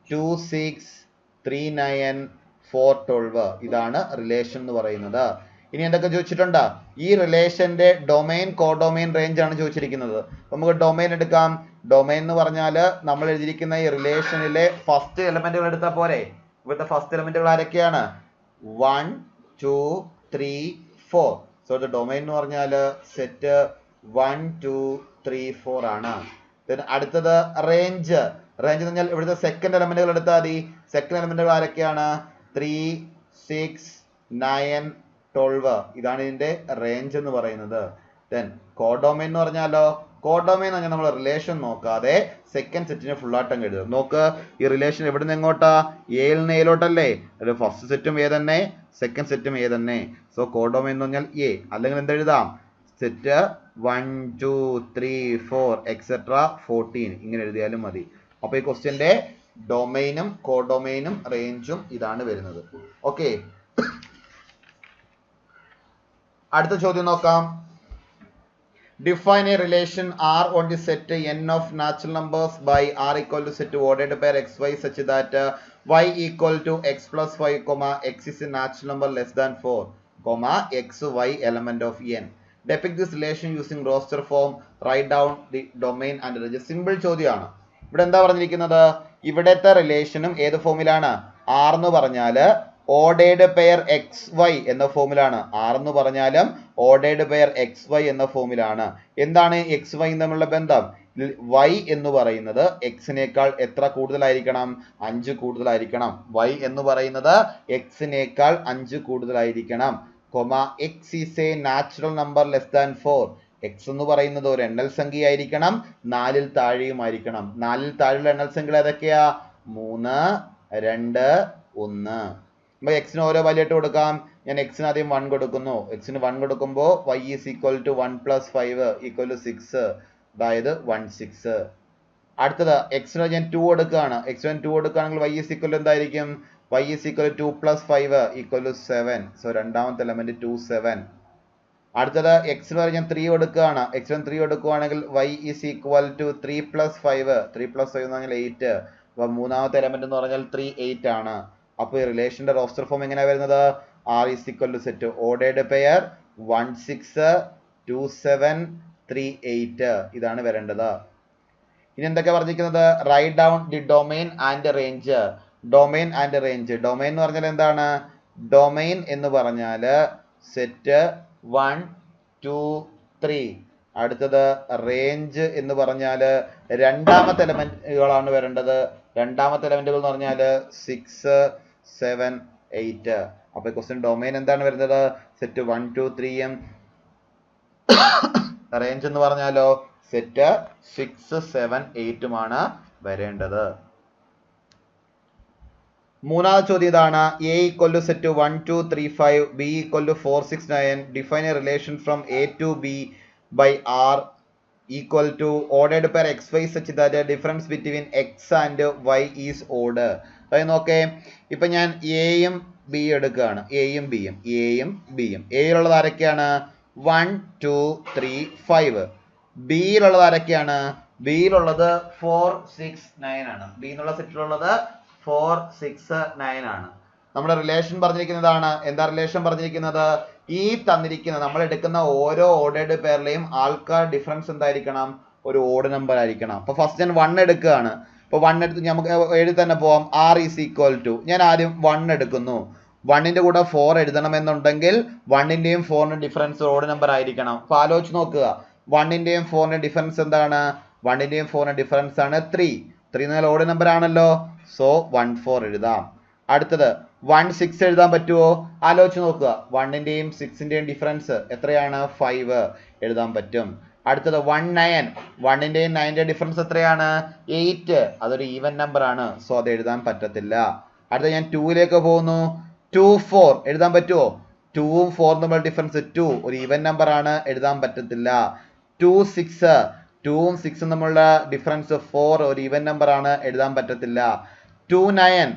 2 6 3 9 4 12. ഇതാണ് റിലേഷൻ എന്ന് പറയുന്നത്. ഇനി എന്തൊക്കെ ചോദിച്ചിട്ടുണ്ട്? ഈ റിലേഷന്റെ ഡൊമൈൻ കോഡൊമൈൻ റേഞ്ച് ആണ് ചോദിച്ചിരിക്കുന്നത്. നമുക്ക് ഡൊമൈൻ എടുക്കാം. ഡൊമൈൻ എന്ന് പറഞ്ഞാൽ നമ്മൾ എഴുതിയിരിക്കുന്ന ഈ റിലേഷനിലെ ഫസ്റ്റ് എലമെന്റുകൾ എടുത്താൽ പോരെ? ഇവിടുത്തെ ഫസ്റ്റ് എലമെന്റുകൾ ആരൊക്കെയാണ്? 1 2 3 4. സോ ദ ഡൊമൈൻ എന്ന് പറഞ്ഞാൽ സെറ്റ് 1 2 3 4 ആണ്. അടുത്തത് റേഞ്ച്. റേഞ്ച് എന്ന് പറഞ്ഞാൽ ഇവിടുത്തെ സെക്കൻഡ് എലമെന്റുകൾ എടുത്താൽ മതി. സെക്കൻഡ് എലമെന്റുകൾ ആരൊക്കെയാണ്? 3 6 9 12. ഇതാണ് ഇതിന്റെ റേഞ്ച് എന്ന് പറയുന്നത്. ദെൻ കോഡൊമൈൻ എന്ന് പറഞ്ഞാലോ? കോഡൊമൈൻ എന്ന് പറഞ്ഞാൽ നമ്മൾ റിലേഷൻ നോക്കാതെ സെക്കൻഡ് സെറ്റിനെ ഫുൾ ആയിട്ട് എഴുതുക. നോക്ക്, ഈ റിലേഷൻ എവിടെ നിന്ന് എങ്ങോട്ടാ? എയിൽ നിന്ന് എയിലോട്ടല്ലേ? അതിൽ ഫസ്റ്റ് സെറ്റും എ തന്നെ, സെക്കൻഡ് സെറ്റും എ തന്നെ. സോ കോഡൊമൈൻ എന്ന് പറഞ്ഞാൽ എ. അല്ലെങ്കിൽ എന്തെഴുതാം? സെറ്റ് 1 2 3 4 എക്സെട്ര 14 ഇങ്ങനെ എഴുതിയാലും മതി. അപ്പൊ ഈ ക്വസ്റ്റ്യന്റെ ഡൊമൈനും കോഡൊമൈനും റേഞ്ചും ഇതാണ് വരുന്നത്. ഓക്കെ, അടുത്ത ചോദ്യം നോക്കാം. Define a relation R on the set n of natural numbers by R equal to set ordered pair xy such that y equal to x plus 5, x is a natural number less than 4, xy element of n. Depict this relation using roster form. Write down the domain and range. Simple ചോദ്യമാണ്. ഇവിടെ എന്താ പറഞ്ഞിരിക്കുന്നത്? ഇവിടത്തെ റിലേഷനും ഏത് ഫോമിലാണ്? R എന്ന് പറഞ്ഞാല് ഓർഡേർഡ് പെയർ എക്സ് വൈ എന്ന ഫോമിലാണ്. ആർ എന്ന് പറഞ്ഞാലും ഓർഡേർഡ് പെയർ എക്സ് വൈ എന്ന ഫോമിലാണ്. എന്താണ് എക്സ് വൈ തമ്മിലുള്ള ബന്ധം? y എന്ന് പറയുന്നത് എക്സിനേക്കാൾ എത്ര കൂടുതലായിരിക്കണം? 5 കൂടുതലായിരിക്കണം. y എന്ന് പറയുന്നത് എക്സിനേക്കാൾ 5 കൂടുതലായിരിക്കണം. X is A natural number less than 4. X എന്ന് പറയുന്നത് ഒരു എണ്ണൽ സംഖ്യയായിരിക്കണം, 4ൽ താഴെയുമായിരിക്കണം. 4ൽ താഴെയുള്ള എണ്ണൽ സംഖ്യകൾ ഏതൊക്കെയാ? 3 2 1. അപ്പൊ എക്സിന് ഓരോ വാല്യൂ ആയിട്ട് കൊടുക്കാം. ഞാൻ എക്സിന് ആദ്യം 1 കൊടുക്കുന്നു. എക്സിന് 1 കൊടുക്കുമ്പോൾ y is equal to 1 + 5 equal to 6, അതായത് 1 6. അടുത്തത് എക്സിന് ഞാൻ 2 കൊടുക്കുകയാണ്. എക്സിന് 2 കൊടുക്കുകയാണെങ്കിൽ y ഈസ് ഈക്വൽ എന്തായിരിക്കും? y is equal 2 + 5 equal to 7. So രണ്ടാമത്തെ എലമെന്റ് 2 7. അടുത്തത് എക്സിന് ഞാൻ 3 കൊടുക്കുകയാണ്. എക്സിന് 3 കൊടുക്കുകയാണെങ്കിൽ y ഈസ് ഈക്വൽ ടു 3 + 5. 3 + 5 എന്ന് പറഞ്ഞാൽ 8. അപ്പൊ മൂന്നാമത്തെ എലമെന്റ് എന്ന് പറഞ്ഞാൽ 3 8 ആണ്. അപ്പൊ ഈ റിലേഷന്റെ റോസ്റ്റർ ഫോം എങ്ങനെയാ വരുന്നത്? R is equal to set ordered pair 1 6 2 7 3 8. ഇതാണ് വരേണ്ടത്. ഇനി എന്തൊക്കെ പറഞ്ഞിരിക്കുന്നത്? Right down the domain and range. Domain and range. Domain എന്ന് പറഞ്ഞാൽ എന്താണ്? ഡൊമൈൻ എന്ന് പറഞ്ഞാൽ സെറ്റ് 1 2 3. അടുത്തത് റേഞ്ച് എന്ന് പറഞ്ഞാൽ രണ്ടാമത്തെ എലമെന്റുകളാണ് വരേണ്ടത്. രണ്ടാമത്തെ എലമെന്റുകൾ എന്ന് പറഞ്ഞാൽ 6 7 8. അപ്പൊ ക്വസ്റ്റ്യൻ ഡൊമൈൻ എന്താണ് വരുന്നത്? സെറ്റ് 1 2 3 റേഞ്ച് എന്ന് പറഞ്ഞാലോ സെറ്റ് 6 7 8 വരേണ്ടത്. മൂന്നാമത്തെ ചോദ്യം ഇതാണ്. A equal to set 1 2 3 5, B equal to 4 6 9. Define a relation from A to B by r equal to ordered pair xy such that the difference between x and y is odd. അതായത് നോക്കേ, ഇപ്പൊ ഞാൻ എയും ബി എടുക്കുകയാണ്, എയും ബിയും. എയിലുള്ളത് ആരൊക്കെയാണ്? 1 2 3 5. ബിയിലുള്ളത് ആരൊക്കെയാണ്? ബിയിലുള്ളത് 4 6 9 ആണ്. ബി എന്നുള്ള സെറ്റിലുള്ളത് 4 6 9 ആണ്. നമ്മുടെ റിലേഷൻ പറഞ്ഞിരിക്കുന്നതാണ്. എന്താ റിലേഷൻ പറഞ്ഞിരിക്കുന്നത്? ഈ തന്നിരിക്കുന്ന നമ്മൾ എടുക്കുന്ന ഓരോ ഓർഡേർഡ് പെയറിലെയും ആൾക്കാർ ഡിഫറൻസ് എന്തായിരിക്കണം? ഒരു ഓഡ് നമ്പർ ആയിരിക്കണം. അപ്പൊ ഫസ്റ്റ് ഞാൻ 1 എടുക്കുകയാണ്. അപ്പൊ 1 എടുത്ത് നമുക്ക് എഴുതി തന്നെ പോവാം. r ഈസ് ഈക്വൽ ടു, ഞാൻ ആദ്യം 1 എടുക്കുന്നു. 1ന്റെ കൂടെ 4 എഴുതണമെന്നുണ്ടെങ്കിൽ 1ന്റെയും 4ന്റെയും ഡിഫറൻസ് ഓഡ് നമ്പർ ആയിരിക്കണം. അപ്പൊ ആലോചിച്ച് നോക്കുക, 1ന്റെയും 4ന്റെയും ഡിഫറൻസ് എന്താണ്? 1ന്റെയും 4ന്റെയും ഡിഫറൻസ് ആണ് 3. 3 എന്നാൽ ഓഡ് നമ്പർ ആണല്ലോ. സോ 1 4 എഴുതാം. അടുത്തത് 1 6 എഴുതാൻ പറ്റുമോ? ആലോചിച്ച് നോക്കുക, 1ന്റെയും 6ന്റെയും ഡിഫറൻസ് എത്രയാണ്? 5 എഴുതാൻ പറ്റും. അടുത്തത് 1 9, 1ന്റെയും 9ന്റെയും ഡിഫറൻസ് എത്രയാണ്? 8. അതൊരു ഈവൻ നമ്പർ ആണ്. സോ അത് എഴുതാൻ പറ്റത്തില്ല. അടുത്ത ഞാൻ 2ലേക്ക് പോകുന്നു. 2 4 എഴുതാൻ പറ്റുമോ? 2ഉം 4 തമ്മിലുള്ള ഡിഫറൻസ് 2, ഒരു ഈവൻ നമ്പർ ആണ്, എഴുതാൻ പറ്റത്തില്ല. 2 6, 2ഉം 6ഉം തമ്മിലുള്ള ഡിഫറൻസ് 4, ഒരു ഈവൻ നമ്പർ ആണ്, എഴുതാൻ പറ്റത്തില്ല. 2 9,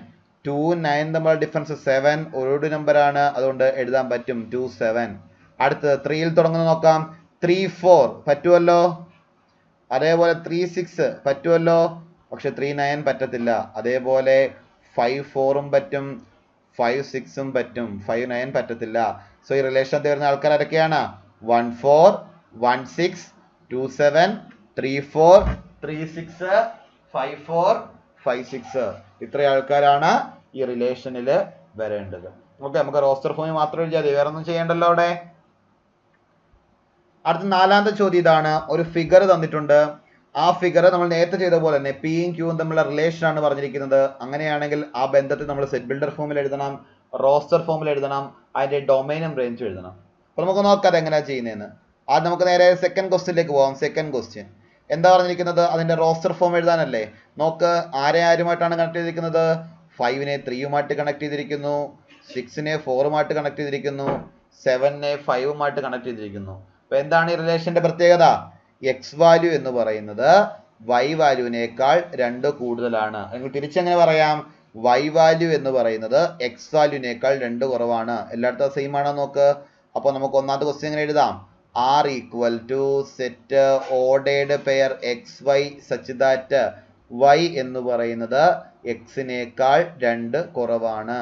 2 9 തമ്മിലുള്ള ഡിഫറൻസ് 7, ഒരു നമ്പർ ആണ്, അതുകൊണ്ട് എഴുതാൻ പറ്റും. 2 7. അടുത്തത് 3യിൽ തുടങ്ങുന്ന നോക്കാം. 3 4 പറ്റുമല്ലോ. അതേപോലെ 3 6 പറ്റുമല്ലോ. പക്ഷെ 3 9 പറ്റത്തില്ല. അതേപോലെ 5 4ഉം പറ്റും, 5 6ഉം പറ്റും, 5 9 പറ്റത്തില്ല. സോ ഈ റിലേഷനകത്ത് വരുന്ന ആൾക്കാർ ആരൊക്കെയാണ്? 1 4 1 6 2 7 3 4 3 6 5 4 5 6. ഇത്ര ആൾക്കാരാണ് ഈ റിലേഷനിൽ വരേണ്ടത്. ഓക്കെ, നമുക്ക് റോസ്റ്റർ ഫോമിൽ മാത്രം എഴുതിയാൽ മതി, വേറെ ഒന്നും ചെയ്യേണ്ടല്ലോ അവിടെ. അടുത്ത 4ാമത്തെ ചോദ്യം ഇതാണ്. ഒരു ഫിഗർ തന്നിട്ടുണ്ട്. ആ ഫിഗർ നമ്മൾ നേരത്തെ ചെയ്ത പോലെ തന്നെ പിയും ക്യൂവും തമ്മിലുള്ള റിലേഷൻ ആണ് പറഞ്ഞിരിക്കുന്നത്. അങ്ങനെയാണെങ്കിൽ ആ ബന്ധത്തെ നമ്മൾ സെറ്റ് ബിൽഡർ ഫോമിൽ എഴുതണം, റോസ്റ്റർ ഫോമിൽ എഴുതണം, അതിന്റെ ഡൊമൈനും റേഞ്ചും എഴുതണം. അപ്പൊ നമുക്ക് നോക്കാം എങ്ങനെയാ ചെയ്യുന്നതെന്ന്. ആദ്യം നമുക്ക് നേരെ സെക്കൻഡ് ക്വസ്റ്റ്യനിലേക്ക് പോകാം. സെക്കൻഡ് ക്വസ്റ്റ്യൻ എന്താ പറഞ്ഞിരിക്കുന്നത്? അതിന്റെ റോസ്റ്റർ ഫോം എഴുതാനല്ലേ. നോക്ക്, ആരുമായിട്ടാണ് കണക്ട് ചെയ്തിരിക്കുന്നത്? 5നെ 3യുമായിട്ട് കണക്ട് ചെയ്തിരിക്കുന്നു, 6നെ 4യുമായിട്ട് കണക്ട് ചെയ്തിരിക്കുന്നു, 7നെ 5യുമായിട്ട് കണക്ട് ചെയ്തിരിക്കുന്നു. അപ്പൊ എന്താണ് ഈ റിലേഷന്റെ പ്രത്യേകത? എക്സ് വാല്യൂ എന്ന് പറയുന്നത് വൈ വാല്യൂവിനേക്കാൾ 2 കൂടുതലാണ്. അല്ലെങ്കിൽ തിരിച്ചെങ്ങനെ പറയാം? വൈ വാല്യൂ എന്ന് പറയുന്നത് എക്സ് വാല്യൂവിനേക്കാൾ 2 കുറവാണ്. എല്ലായിടത്തും സെയിം ആണോ നോക്ക്. അപ്പൊ നമുക്ക് ഒന്നാമത്തെ ക്വസ്റ്റ്യൻ എങ്ങനെ എഴുതാം? r equal to set ordered pair xy such that y എന്ന് പറയുന്നത് എക്സിനേക്കാൾ 2 കുറവാണ്,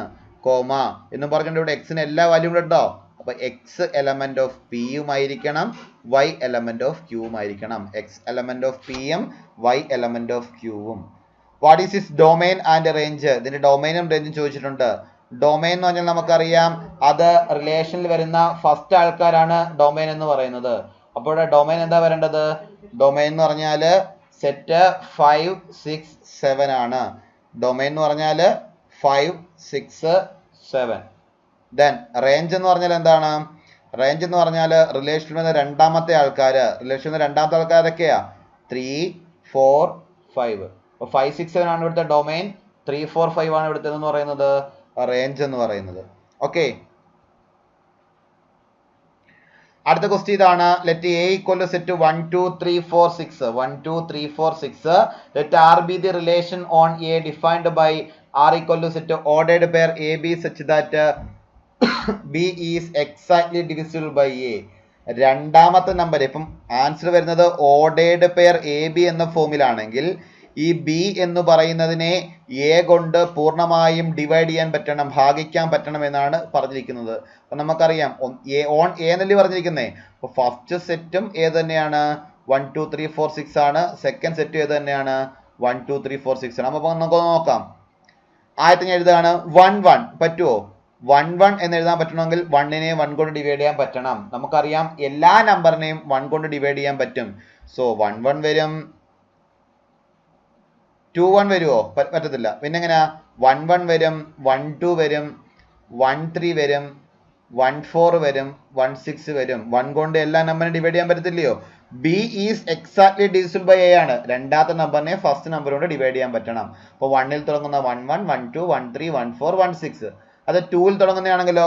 കോമ എന്ന് പറഞ്ഞിട്ട് ഇവിടെ എക്സിന് എല്ലാ വാല്യൂം ഉണ്ടോ? അപ്പൊ എക്സ് എലമെന്റ് ഓഫ് പിയും ആയിരിക്കണം, വൈ എലമെന്റ് ഓഫ് ക്യൂവും ആയിരിക്കണം. എക്സ് എലമെന്റ് ഓഫ് പിയും വൈ എലമെന്റ് ഓഫ് ക്യൂവും. What is is domain and range? ഇതിന്റെ ഡൊമൈനും റേഞ്ചും ചോദിച്ചിട്ടുണ്ട്. ഡൊമൈൻ എന്ന് പറഞ്ഞാൽ നമുക്കറിയാം, അത് റിലേഷനിൽ വരുന്ന ഫസ്റ്റ് ആൾക്കാരാണ് ഡൊമൈൻ എന്ന് പറയുന്നത്. അപ്പോൾ ഡൊമൈൻ എന്താ വരേണ്ടത്? ഡൊമൈൻ എന്ന് പറഞ്ഞാൽ സെറ്റ് 5 6 7 ആണ്. ഡൊമൈൻ എന്ന് പറഞ്ഞാൽ 5 6 7. ദെൻ റേഞ്ച് എന്ന് പറഞ്ഞാൽ എന്താണ്? റേഞ്ച് എന്ന് പറഞ്ഞാൽ റിലേഷനിൽ വരുന്ന രണ്ടാമത്തെ ആൾക്കാർ ഏതൊക്കെയാ? 3 4 5. അപ്പോൾ 5 6 7 ആണ് ഇവിടുത്തെ ഡൊമൈൻ, 3 4 5 ആണ് ഇവിടുത്തെ എന്ന് പറയുന്നത് റേഞ്ച് എന്ന് പറയുന്നത്. ഓക്കെ, അടുത്ത ക്വസ്റ്റ്യൻ ഇതാണ്. Let A equal to set 1 2 3 4 6 1 2 3 4 6. Let R be the relation on A defined by R equal to set ordered pair A B such that B is exactly divisible by A. രണ്ടാമത്തെ നമ്പർ, ഇപ്പം ആൻസർ വരുന്നത് ഓർഡേർഡ് പെയർ എ ബി എന്ന ഫോമിലാണെങ്കിൽ ഈ ബി എന്ന് പറയുന്നതിനെ എ കൊണ്ട് പൂർണ്ണമായും ഡിവൈഡ് ചെയ്യാൻ പറ്റണം, ഭാഗിക്കാൻ പറ്റണം എന്നാണ് പറഞ്ഞിരിക്കുന്നത്. അപ്പൊ നമുക്കറിയാം ഓൺ എ എന്നല്ലേ പറഞ്ഞിരിക്കുന്നേ. അപ്പൊ ഫസ്റ്റ് സെറ്റും ഏത് തന്നെയാണ്? 1 2 3 4 6 ആണ്. സെക്കൻഡ് സെറ്റും ഏത് തന്നെയാണ്? 1 2 3 4 6 ആണ്. അപ്പൊ നമുക്ക് നോക്കാം. ആദ്യത്തെ ഞാൻ എഴുതുകയാണ് 1 1. പറ്റുമോ? 1 1 എന്ന് എഴുതാൻ പറ്റണമെങ്കിൽ 1നെ 1 കൊണ്ട് ഡിവൈഡ് ചെയ്യാൻ പറ്റണം. നമുക്കറിയാം എല്ലാ നമ്പറിനെയും 1 കൊണ്ട് ഡിവൈഡ് ചെയ്യാൻ പറ്റും. സോ 1 1 വരും, 2 1 വരുമോ? പറ്റത്തില്ല. പിന്നെ എങ്ങനെയാ? 1 1 വരും, 1 2 വരും, 1 3 വരും, 1 4 വരും, 1 6 വരും. 1 കൊണ്ട് എല്ലാ നമ്പറിനെ ഡിവൈഡ് ചെയ്യാൻ പറ്റത്തില്ലയോ? B is exactly divisible by a ആണ്. രണ്ടാമത്തെ നമ്പറിനെ ഫസ്റ്റ് നമ്പർ കൊണ്ട് ഡിവൈഡ് ചെയ്യാൻ പറ്റണം. അപ്പോൾ 1ൽ തുടങ്ങുന്ന 1 1 1 2 1 3 1 4 1 6. അത് 2ൽ തുടങ്ങുന്നതാണെങ്കിലോ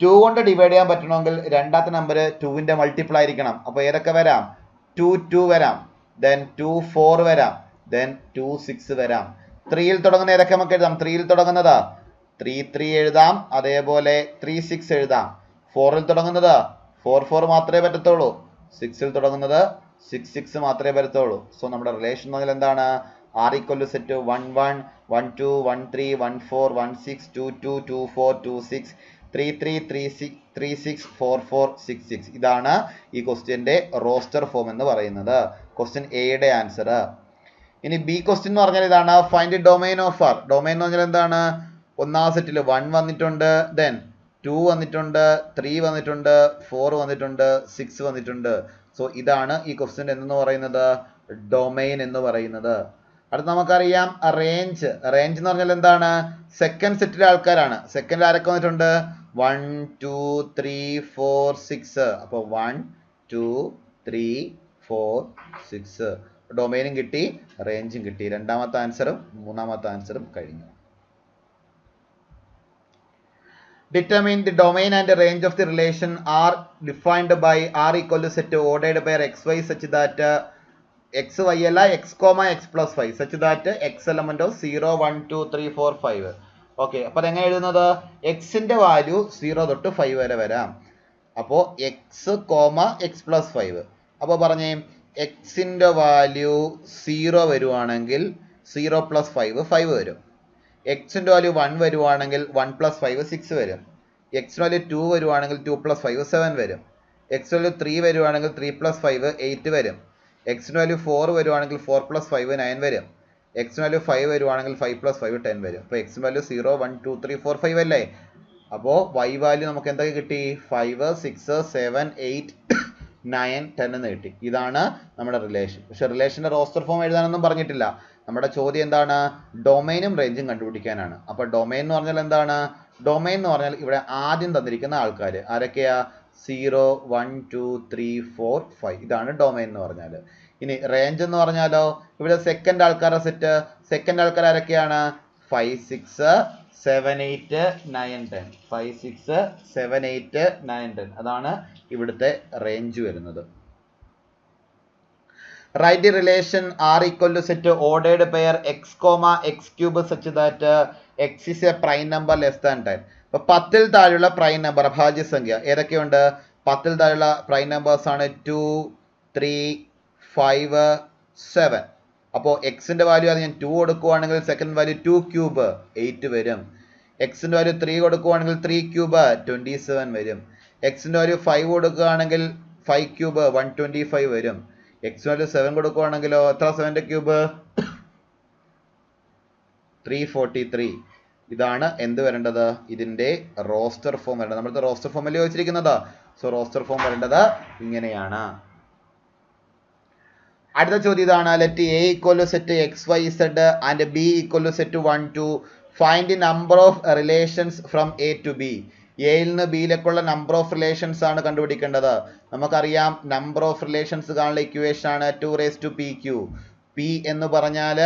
2 കൊണ്ട് ഡിവൈഡ് ചെയ്യാൻ പറ്റണമെങ്കിൽ രണ്ടാമത്തെ നമ്പർ 2ന്റെ മൾട്ടിപ്പിൾ ആയിരിക്കണം. അപ്പോൾ ഏതൊക്കെ വരാം? 2 വരാം, ദെൻ 4 വരാം, ദെൻ 6 വരാം. 3യിൽ തുടങ്ങുന്ന ഏതൊക്കെ നമുക്ക് എഴുതാം? 3യിൽ തുടങ്ങുന്നത് 3 എഴുതാം, അതേപോലെ 6 എഴുതാം. 4ൽ തുടങ്ങുന്നത് 4 മാത്രമേ പറ്റത്തുള്ളൂ. 6ൽ തുടങ്ങുന്നത് 6 മാത്രമേ പറ്റത്തുള്ളൂ. സോ നമ്മുടെ റിലേഷൻ എന്ന് പറഞ്ഞാൽ എന്താണ്? R equal to set 1 1 1 2 1 3 1 4 1 6 2 2 2 4 2 6 3 3 3 6 3 6 4 4 6 6. ഇതാണ് ഈ ക്വസ്റ്റ്യന്റെ റോസ്റ്റർ ഫോം എന്ന് പറയുന്നത്. ക്വസ്റ്റ്യൻ എയുടെ ആൻസർ. ഇനി ബി ക്വസ്റ്റ്യൻ എന്ന് പറഞ്ഞാൽ ഇതാണ്, find domain of R. Domain എന്ന് പറഞ്ഞാൽ എന്താണ്? ഒന്നാം സെറ്റിൽ 1 വന്നിട്ടുണ്ട്, ദെൻ 2 വന്നിട്ടുണ്ട്, 3 വന്നിട്ടുണ്ട്, 4 വന്നിട്ടുണ്ട്, 6 വന്നിട്ടുണ്ട്. സോ ഇതാണ് ഈ ക്വസ്റ്റ്യൻ എന്ന് പറയുന്നത് ഡൊമൈൻ എന്ന് പറയുന്നത്. അടുത്ത നമുക്കറിയാം റേഞ്ച്. റേഞ്ച് എന്ന് പറഞ്ഞാൽ എന്താണ്? സെക്കൻഡ് സെറ്റിലെ ആൾക്കാരാണ്. സെക്കൻഡിൽ ആരൊക്കെ വന്നിട്ടുണ്ട്? 1 2 3 4 6. അപ്പോൾ 1 2 3 4 6. ഡൊമൈനും കിട്ടി, റേഞ്ചും കിട്ടി. രണ്ടാമത്തെ ആൻസറും മൂന്നാമത്തെ ആൻസറും കഴിഞ്ഞു. Determine the domain and the range of the relation R defined by R equal to set ordered pair xy such that x y അല്ല x, x plus 5 such that x element of 0 1 2 3 4 5. Okay, അപ്പോൾ അതെങ്ങനെ എഴുതുന്നത്? എക്സിന്റെ വാല്യൂ 0 തൊട്ട് 5 വരെ വരാം. അപ്പോൾ എക്സ് എക്സ് പ്ലസ് 5. അപ്പോൾ പറഞ്ഞേ, എക്സിന്റെ വാല്യൂ 0 വരുവാണെങ്കിൽ 0 പ്ലസ് 5 വരും. എക്സിന്റെ വാല്യൂ 1 വരുവാണെങ്കിൽ 1 പ്ലസ് 5 6 വരും. എക്സിന്റെ വാല്യൂ 2 വരുവാണെങ്കിൽ 2 പ്ലസ് 5 7 വരും. എക്സിന്റെ വാല്യൂ 3 വരുവാണെങ്കിൽ 3 പ്ലസ് 5 8 വരും. എക്സിന്റെ വാല്യൂ 4 വരുവാണെങ്കിൽ 4 പ്ലസ് 5 9 വരും. എക്സിന്റെ വാല്യൂ 5 വരുവാണെങ്കിൽ 5 പ്ലസ് 5 10 വരും. അപ്പോൾ എക്സിന്റെ വാല്യൂ 0 1 2 3 4 5 അല്ലേ? അപ്പോൾ y വാല്യൂ നമുക്ക് എന്തൊക്കെ കിട്ടി? 5 6 7 8 9 10 എന്ന് കിട്ടി. ഇതാണ് നമ്മുടെ റിലേഷൻ. പക്ഷെ റിലേഷന്റെ റോസ്റ്റർ ഫോം എഴുതാനൊന്നും പറഞ്ഞിട്ടില്ല. നമ്മുടെ ചോദ്യം എന്താണ്? ഡൊമൈനും റേഞ്ചും കണ്ടുപിടിക്കാനാണ്. അപ്പോൾ ഡൊമൈൻ എന്ന് പറഞ്ഞാൽ എന്താണ്? ഡൊമൈൻ എന്ന് പറഞ്ഞാൽ ഇവിടെ ആദ്യം തന്നിരിക്കുന്ന ആൾക്കാർ ആരൊക്കെയാ? 0 1 2 3 4 5. ഇതാണ് ഡൊമൈൻ എന്ന് പറഞ്ഞാൽ. ഇനി റേഞ്ച് എന്ന് പറഞ്ഞാലോ, ഇവിടെ സെക്കൻഡ് ആൾക്കാരുടെ സെറ്റ്. സെക്കൻഡ് ആൾക്കാർ ആരൊക്കെയാണ്? 5 6 7 8 9 10. 5 6 7 8 9 10. അതാണ് ഇവിടുത്തെ റേഞ്ച് വരുന്നത്. Write the relation R equal to set ordered pair x, x cube such that x is a prime number less than 10. അപ്പോൾ 10ൽ താഴെയുള്ള പ്രൈം നമ്പർ അഭാജ്യസംഖ്യ ഏതൊക്കെയുണ്ട്? 10ൽ താഴെയുള്ള പ്രൈം നമ്പേഴ്സ് ആണ് 2 3 5 7. അപ്പോൾ എക്സിന്റെ വാല്യൂ അത് ഞാൻ 2 കൊടുക്കുവാണെങ്കിൽ സെക്കൻഡ് വാല്യൂ 2 ക്യൂബ് 8 വരും. എക്സിന്റെ വാല്യൂ 3 കൊടുക്കുവാണെങ്കിൽ 3 ക്യൂബ് 27 വരും. എക്സിന്റെ വാല്യൂ 5 കൊടുക്കുകയാണെങ്കിൽ 5 ക്യൂബ് 125 വരും. എക്സ് വാല്യൂ 7 കൊടുക്കുവാണെങ്കിലോ എത്ര? 7ന്റെ ക്യൂബ് 343. ഇതാണ് എന്ത് വരേണ്ടത്? ഇതിന്റെ റോസ്റ്റർ ഫോം വരേണ്ടത്. നമ്മുടെ റോസ്റ്റർ ഫോമല്ലേ ചോദിച്ചിരിക്കുന്നത്. സോ റോസ്റ്റർ ഫോം വരേണ്ടത് ഇങ്ങനെയാണ്. അടുത്ത ചോദ്യം ഇതാണ്, let A equal to set x y z and B equal to set 1 2. Find the number of relations from A to B. എയിൽ നിന്ന് ബിയിലേക്കുള്ള നമ്പർ ഓഫ് റിലേഷൻസ് ആണ് കണ്ടുപിടിക്കേണ്ടത്. നമുക്കറിയാം നമ്പർ ഓഫ് റിലേഷൻസ് കാണുന്ന ഇക്വേഷൻ ആണ് 2⁻pq. പി എന്ന് പറഞ്ഞാൽ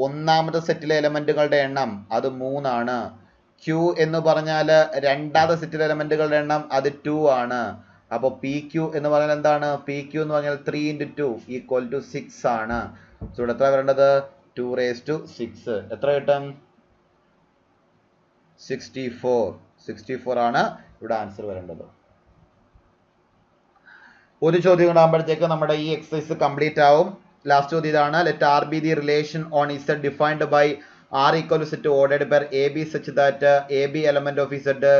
ഒന്നാമത്തെ സെറ്റിലെ എലമെന്റുകളുടെ എണ്ണം, അത് 3 ആണ്. ക്യൂ എന്ന് പറഞ്ഞാൽ രണ്ടാമത്തെ സെറ്റിലെ എലമെന്റുകളുടെ എണ്ണം, അത് 2 ആണ്. അപ്പോൾ പി ക്യൂ എന്ന് പറഞ്ഞാൽ എന്താണ്? പി ക്യൂ എന്ന് പറഞ്ഞാൽ 3 × 2 = 6 ആണ്. സോ ഇവിടെ എത്ര വരേണ്ടത്? 2⁻6. എത്ര കിട്ടും? 64 ആണ് ഇവിടെ ആൻസർ വരേണ്ടത്. ഒരു ചോദ്യം കൂടാകുമ്പോഴത്തേക്ക് നമ്മുടെ ഈ എക്സസൈസ് കംപ്ലീറ്റ് ആവും. ലാസ്റ്റ് ചോദ്യം ഇതാണ്, let R be the relation on Z defined by R equal to set ordered pair A B such that A B element of Z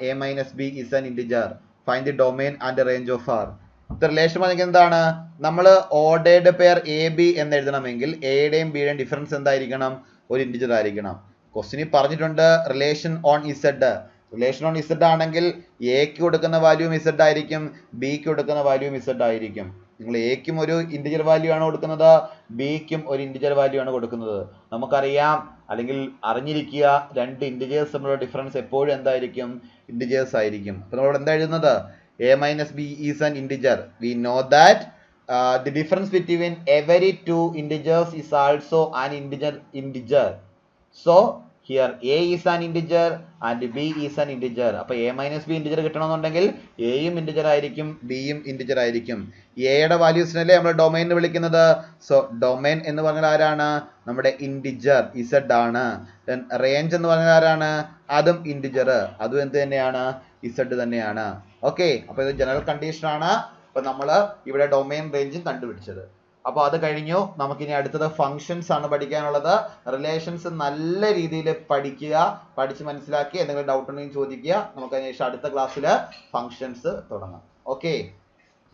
A minus B is an integer. Find the domain and range of R. Relation പറഞ്ഞാൽ എന്താണ്? നമ്മൾ ഓർഡേർഡ് പെയർ എ ബി എന്ന് എഴുതണമെങ്കിൽ എയുടെയും ബിയുടെയും ഡിഫറൻസ് എന്തായിരിക്കണം? ഒരു ഇന്റിജർ ആയിരിക്കണം. ക്വസ്റ്റിനിൽ പറഞ്ഞിട്ടുണ്ട് relation on Z. Relation on Z ആണെങ്കിൽ എക്ക് കൊടുക്കുന്ന വാല്യൂം ഇസഡ് ആയിരിക്കും, ബിക്ക് കൊടുക്കുന്ന വാല്യൂം ഇസഡ് ആയിരിക്കും. നിങ്ങൾ എക്കും ഒരു ഇന്റിജർ വാല്യൂ ആണ് കൊടുക്കുന്നത്, ബിക്കും ഒരു ഇന്റിജർ വാല്യൂ ആണ് കൊടുക്കുന്നത്. നമുക്കറിയാം, അല്ലെങ്കിൽ അറിഞ്ഞിരിക്കുക, രണ്ട് ഇന്റിജേഴ്സ് തമ്മിലുള്ള ഡിഫറൻസ് എപ്പോഴും എന്തായിരിക്കും? ഇന്റിജേഴ്സ് ആയിരിക്കും. അപ്പോൾ നമ്മൾ എന്താ എഴുതുന്നത്? a minus b is an integer. We know that the difference between every two integers is also an integer. So here A is an integer and B is an integer. അപ്പൊ എ മൈനസ് ബി ഇൻറ്റിജർ കിട്ടണമെന്നുണ്ടെങ്കിൽ എയും ഇൻറ്റിജർ ആയിരിക്കും ബിയും ഇൻറ്റിജർ ആയിരിക്കും. എയുടെ വാല്യൂസിനല്ലേ നമ്മൾ ഡൊമൈൻ എന്ന് വിളിക്കുന്നത്. സോ ഡൊമൈൻ എന്ന് പറഞ്ഞാൽ ആരാണ്? നമ്മുടെ ഇൻറ്റിജർ ഇസഡ് ആണ്. റേഞ്ച് എന്ന് പറഞ്ഞാൽ ആരാണ്? അതും ഇൻറ്റിജർ, അതും എന്ത് തന്നെയാണ്? ഇസഡ് തന്നെയാണ്. ഓക്കെ, അപ്പൊ ഇത് ജനറൽ കണ്ടീഷൻ ആണ്. അപ്പൊ നമ്മൾ ഇവിടെ ഡൊമൈൻ റേഞ്ചും കണ്ടുപിടിച്ചത്. അപ്പോൾ അത് കഴിഞ്ഞു. നമുക്കിനി അടുത്തത് ഫങ്ഷൻസ് ആണ് പഠിക്കാനുള്ളത്. റിലേഷൻസ് നല്ല രീതിയിൽ പഠിക്കുക, പഠിച്ച് മനസ്സിലാക്കി എന്തെങ്കിലും ഡൗട്ട് ഉണ്ടെങ്കിൽ ചോദിക്കുക. നമുക്ക് അതിനുശേഷം അടുത്ത ക്ലാസ്സിൽ ഫങ്ഷൻസ് തുടങ്ങാം. ഓക്കെ.